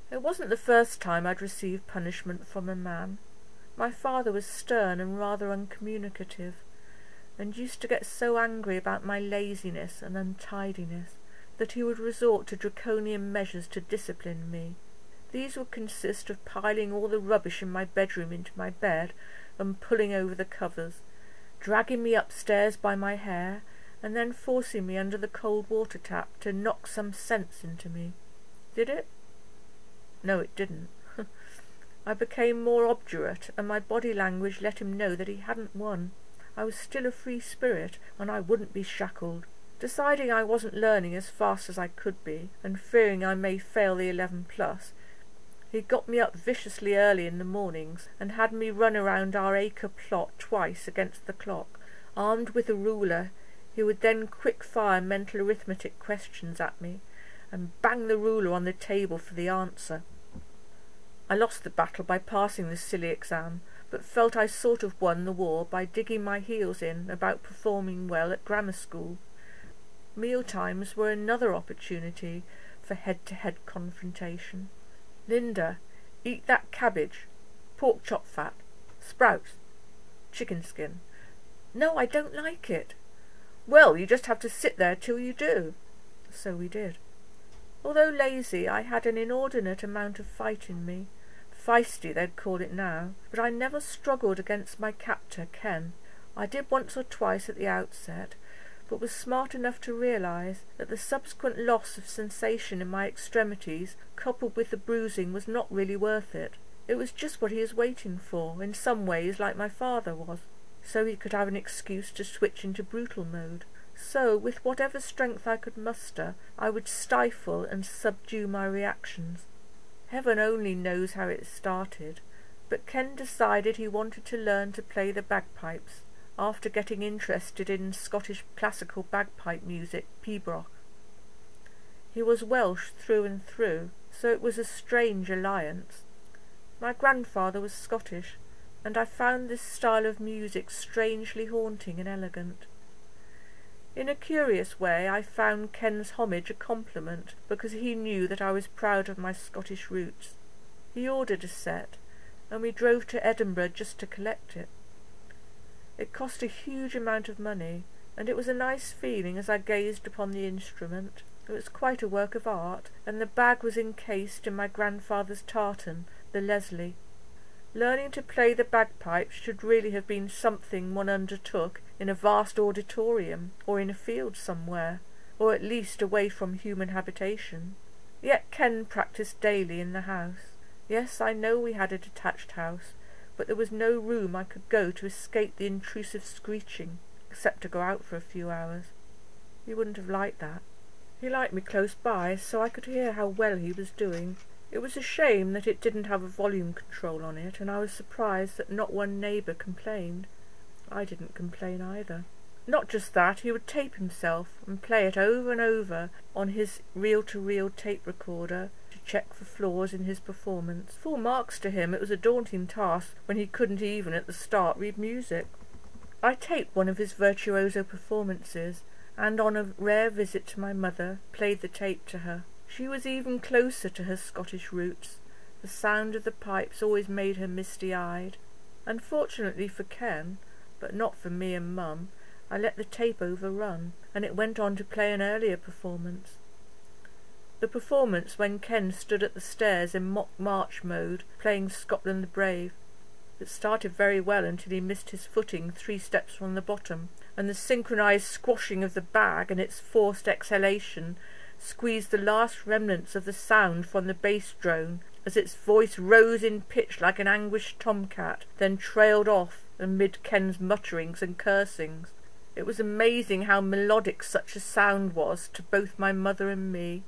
It wasn't the first time I'd received punishment from a man. My father was stern and rather uncommunicative, and used to get so angry about my laziness and untidiness that he would resort to draconian measures to discipline me. These would consist of piling all the rubbish in my bedroom into my bed and pulling over the covers, dragging me upstairs by my hair, and then forcing me under the cold water tap to knock some sense into me. Did it? No, it didn't. I became more obdurate, and my body language let him know that he hadn't won. I was still a free spirit, and I wouldn't be shackled. Deciding I wasn't learning as fast as I could be, and fearing I may fail the 11+, he got me up viciously early in the mornings, and had me run around our acre plot twice against the clock. Armed with a ruler, he would then quick-fire mental arithmetic questions at me, and bang the ruler on the table for the answer. I lost the battle by passing the silly exam, but felt I sort of won the war by digging my heels in about performing well at grammar school. Mealtimes were another opportunity for head-to-head confrontation. "Linda, eat that cabbage, pork chop fat, sprouts, chicken skin." "No, I don't like it." "Well, you just have to sit there till you do." So we did. Although lazy, I had an inordinate amount of fight in me. Feisty, they'd call it now, but I never struggled against my captor, Ken. I did once or twice at the outset, but was smart enough to realise that the subsequent loss of sensation in my extremities, coupled with the bruising, was not really worth it. It was just what he was waiting for, in some ways like my father was, so he could have an excuse to switch into brutal mode. So, with whatever strength I could muster, I would stifle and subdue my reactions. Heaven only knows how it started, but Ken decided he wanted to learn to play the bagpipes, after getting interested in Scottish classical bagpipe music, pibroch. He was Welsh through and through, so it was a strange alliance. My grandfather was Scottish, and I found this style of music strangely haunting and elegant. In a curious way, I found Ken's homage a compliment, because he knew that I was proud of my Scottish roots. He ordered a set, and we drove to Edinburgh just to collect it. It cost a huge amount of money, and it was a nice feeling as I gazed upon the instrument. It was quite a work of art, and the bag was encased in my grandfather's tartan, the Leslie. Learning to play the bagpipes should really have been something one undertook in a vast auditorium, or in a field somewhere, or at least away from human habitation. Yet Ken practised daily in the house. Yes, I know we had a detached house, but there was no room I could go to escape the intrusive screeching, except to go out for a few hours. He wouldn't have liked that. He liked me close by, so I could hear how well he was doing. It was a shame that it didn't have a volume control on it, and I was surprised that not one neighbour complained. I didn't complain either. Not just that, he would tape himself and play it over and over on his reel-to-reel tape recorder to check for flaws in his performance. Full marks to him. It was a daunting task when he couldn't even at the start read music. I taped one of his virtuoso performances, and on a rare visit to my mother, played the tape to her. She was even closer to her Scottish roots. The sound of the pipes always made her misty-eyed. Unfortunately for Ken, but not for me and Mum, I let the tape overrun, and it went on to play an earlier performance. The performance when Ken stood at the stairs in mock march mode, playing Scotland the Brave. It started very well until he missed his footing 3 steps from the bottom, and the synchronised squashing of the bag and its forced exhalation squeezed the last remnants of the sound from the bass drone as its voice rose in pitch like an anguished tomcat, then trailed off amid Ken's mutterings and cursings. It was amazing how melodic such a sound was to both my mother and me.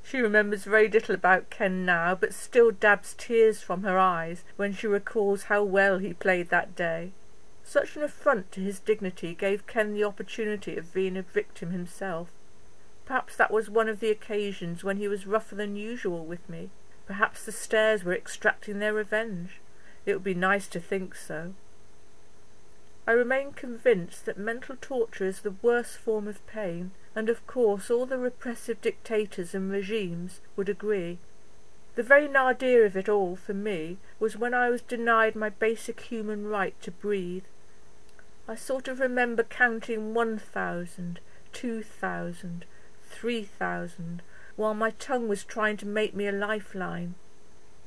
She remembers very little about Ken now, but still dabs tears from her eyes when she recalls how well he played that day. Such an affront to his dignity gave Ken the opportunity of being a victim himself. Perhaps that was one of the occasions when he was rougher than usual with me. Perhaps the stairs were extracting their revenge. It would be nice to think so. I remain convinced that mental torture is the worst form of pain, and of course all the repressive dictators and regimes would agree. The very nadir of it all, for me, was when I was denied my basic human right to breathe. I sort of remember counting 1,000, 2,000, 3,000, while my tongue was trying to make me a lifeline.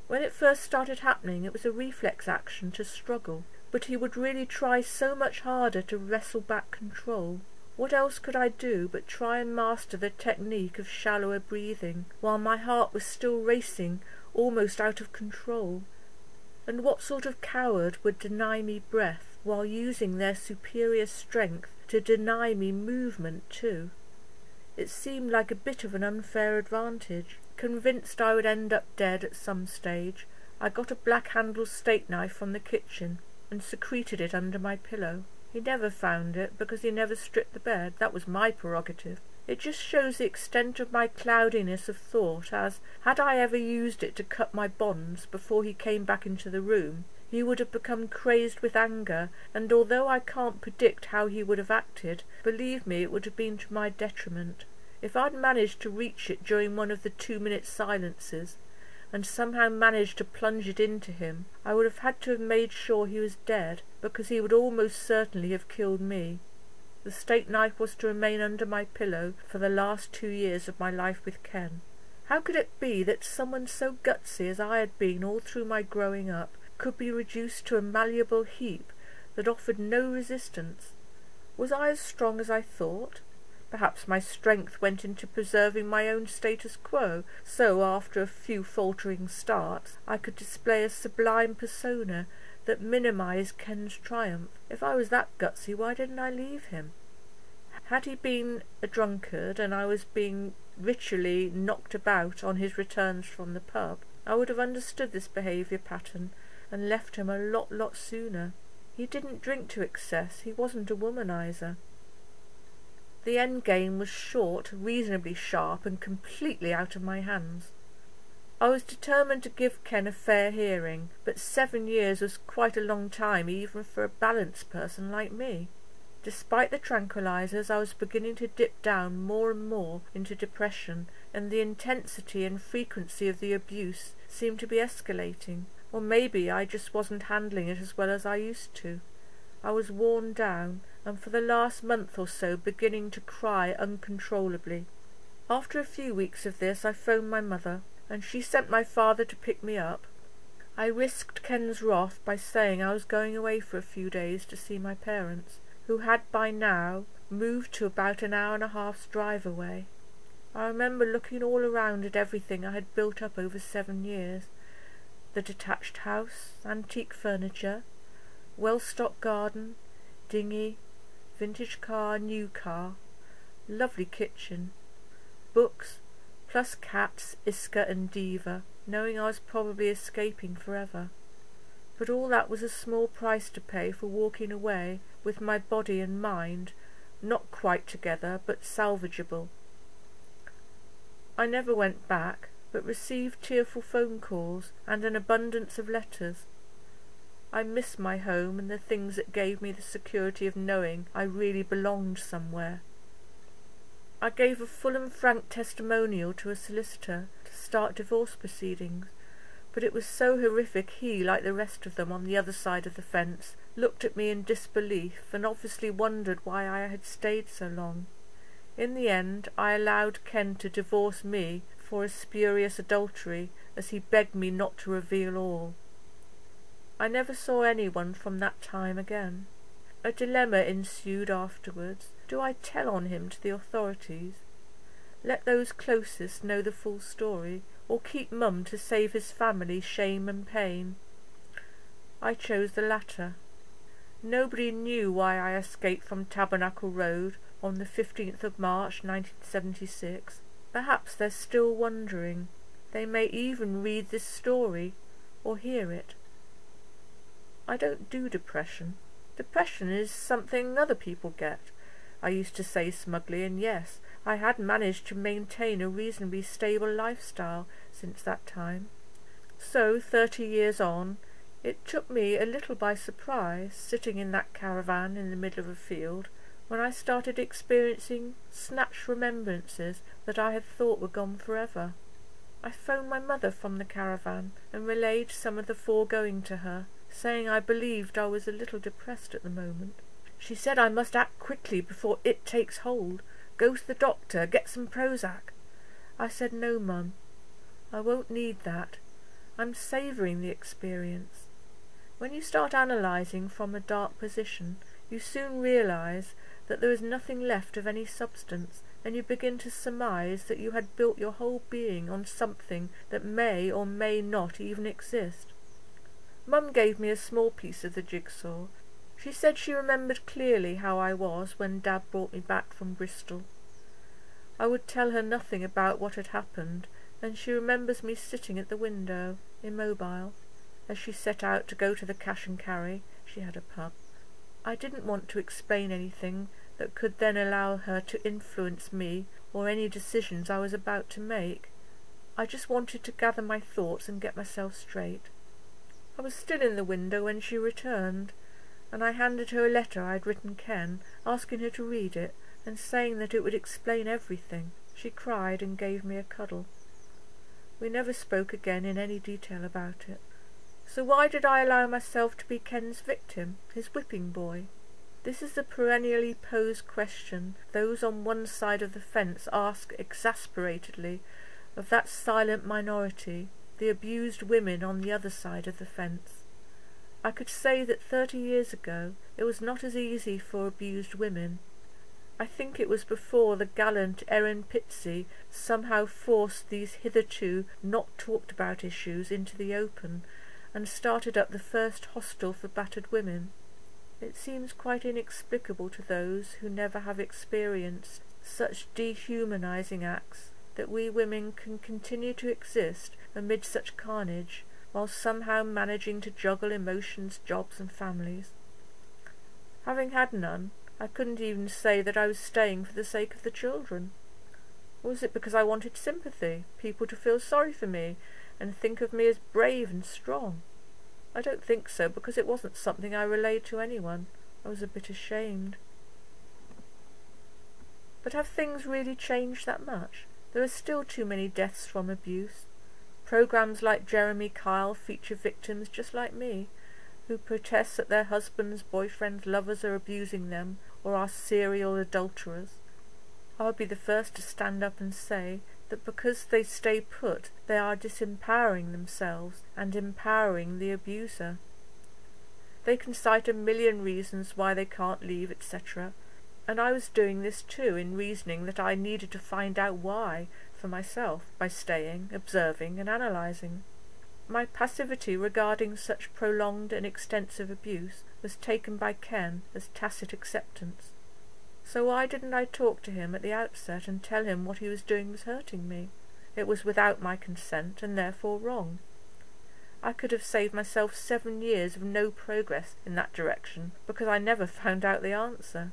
When it first started happening, it was a reflex action to struggle, but he would really try so much harder to wrestle back control. What else could I do but try and master the technique of shallower breathing, while my heart was still racing, almost out of control? And what sort of coward would deny me breath, while using their superior strength to deny me movement too? It seemed like a bit of an unfair advantage. Convinced I would end up dead at some stage, I got a black-handled steak knife from the kitchen and secreted it under my pillow. He never found it, because he never stripped the bed. That was my prerogative. It just shows the extent of my cloudiness of thought, as, had I ever used it to cut my bonds before he came back into the room, he would have become crazed with anger, and although I can't predict how he would have acted, believe me, it would have been to my detriment. If I'd managed to reach it during one of the 2-minute silences, and somehow managed to plunge it into him, I would have had to have made sure he was dead, because he would almost certainly have killed me. The steak knife was to remain under my pillow for the last 2 years of my life with Ken. How could it be that someone so gutsy as I had been all through my growing up could be reduced to a malleable heap that offered no resistance? Was I as strong as I thought? Perhaps my strength went into preserving my own status quo, so after a few faltering starts I could display a sublime persona that minimised Ken's triumph. If I was that gutsy, why didn't I leave him? Had he been a drunkard and I was being ritually knocked about on his returns from the pub, I would have understood this behaviour pattern and left him a lot sooner. He didn't drink to excess, he wasn't a womaniser. The end game was short, reasonably sharp, and completely out of my hands. I was determined to give Ken a fair hearing, but 7 years was quite a long time even for a balanced person like me. Despite the tranquilizers, I was beginning to dip down more and more into depression, and the intensity and frequency of the abuse seemed to be escalating. Or maybe I just wasn't handling it as well as I used to. I was worn down, and for the last month or so beginning to cry uncontrollably. After a few weeks of this I phoned my mother, and she sent my father to pick me up. I risked Ken's wrath by saying I was going away for a few days to see my parents, who had by now moved to about an hour and a half's drive away. I remember looking all around at everything I had built up over 7 years. The detached house, antique furniture, well-stocked garden, dinghy, vintage car, new car, lovely kitchen, books, plus cats, Iska and Diva, knowing I was probably escaping forever. But all that was a small price to pay for walking away with my body and mind not quite together, but salvageable. I never went back, but received tearful phone calls and an abundance of letters. I miss my home and the things that gave me the security of knowing I really belonged somewhere. I gave a full and frank testimonial to a solicitor to start divorce proceedings, but it was so horrific he, like the rest of them on the other side of the fence, looked at me in disbelief and obviously wondered why I had stayed so long. In the end, I allowed Ken to divorce me for a spurious adultery, as he begged me not to reveal all. I never saw anyone from that time again. A dilemma ensued afterwards. Do I tell on him to the authorities? Let those closest know the full story, or keep mum to save his family shame and pain? I chose the latter. Nobody knew why I escaped from Tabernacle Road on the 15th of March 1976. Perhaps they're still wondering. They may even read this story, or hear it. I don't do depression. Depression is something other people get, I used to say smugly, and yes, I had managed to maintain a reasonably stable lifestyle since that time. So, 30 years on, it took me a little by surprise, sitting in that caravan in the middle of a field, when I started experiencing snatched remembrances that I had thought were gone forever. I phoned my mother from the caravan and relayed some of the foregoing to her, saying I believed I was a little depressed at the moment. She said I must act quickly before it takes hold. Go to the doctor, get some Prozac. I said, no, Mum, I won't need that. I'm savouring the experience. When you start analysing from a dark position, you soon realise that there is nothing left of any substance, and you begin to surmise that you had built your whole being on something that may or may not even exist. Mum gave me a small piece of the jigsaw. She said she remembered clearly how I was when Dad brought me back from Bristol. I would tell her nothing about what had happened, and she remembers me sitting at the window, immobile, as she set out to go to the cash and carry. She had a pub. I didn't want to explain anything that could then allow her to influence me or any decisions I was about to make. I just wanted to gather my thoughts and get myself straight. I was still in the window when she returned, and I handed her a letter I had written Ken, asking her to read it, and saying that it would explain everything. She cried and gave me a cuddle. We never spoke again in any detail about it. So why did I allow myself to be Ken's victim, his whipping boy? This is the perennially posed question those on one side of the fence ask exasperatedly of that silent minority, the abused women on the other side of the fence. I could say that 30 years ago it was not as easy for abused women. I think it was before the gallant Erin Pitsey somehow forced these hitherto not talked about issues into the open and started up the first hostel for battered women. It seems quite inexplicable to those who never have experienced such dehumanizing acts that we women can continue to exist amid such carnage while somehow managing to juggle emotions, jobs and families. Having had none, I couldn't even say that I was staying for the sake of the children. Or was it because I wanted sympathy, people to feel sorry for me and think of me as brave and strong? I don't think so, because it wasn't something I relayed to anyone. I was a bit ashamed. But have things really changed that much? There are still too many deaths from abuse. Programmes like Jeremy Kyle feature victims just like me, who protest that their husbands, boyfriends, lovers are abusing them or are serial adulterers. I would be the first to stand up and say that because they stay put, they are disempowering themselves and empowering the abuser. They can cite a million reasons why they can't leave, etc., and I was doing this too, in reasoning that I needed to find out why for myself by staying, observing and analysing. My passivity regarding such prolonged and extensive abuse was taken by Ken as tacit acceptance. So why didn't I talk to him at the outset and tell him what he was doing was hurting me? It was without my consent and therefore wrong. I could have saved myself 7 years of no progress in that direction because I never found out the answer.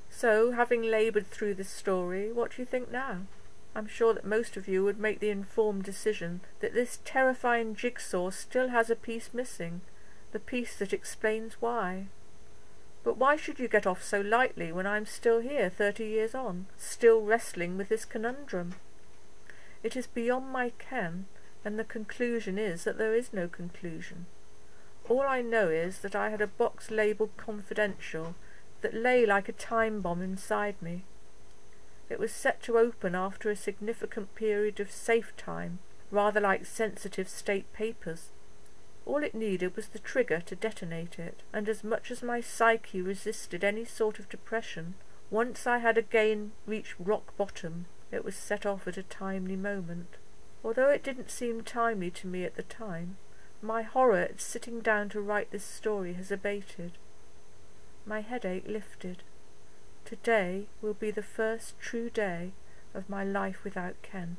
So, having laboured through this story, what do you think now? I'm sure that most of you would make the informed decision that this terrifying jigsaw still has a piece missing, the piece that explains why. But why should you get off so lightly when I'm still here 30 years on, still wrestling with this conundrum? It is beyond my ken, and the conclusion is that there is no conclusion. All I know is that I had a box labelled confidential that lay like a time bomb inside me. It was set to open after a significant period of safe time, rather like sensitive state papers. All it needed was the trigger to detonate it, and as much as my psyche resisted any sort of depression, once I had again reached rock bottom, it was set off at a timely moment. Although it didn't seem timely to me at the time, my horror at sitting down to write this story has abated. My headache lifted. Today will be the first true day of my life without Ken.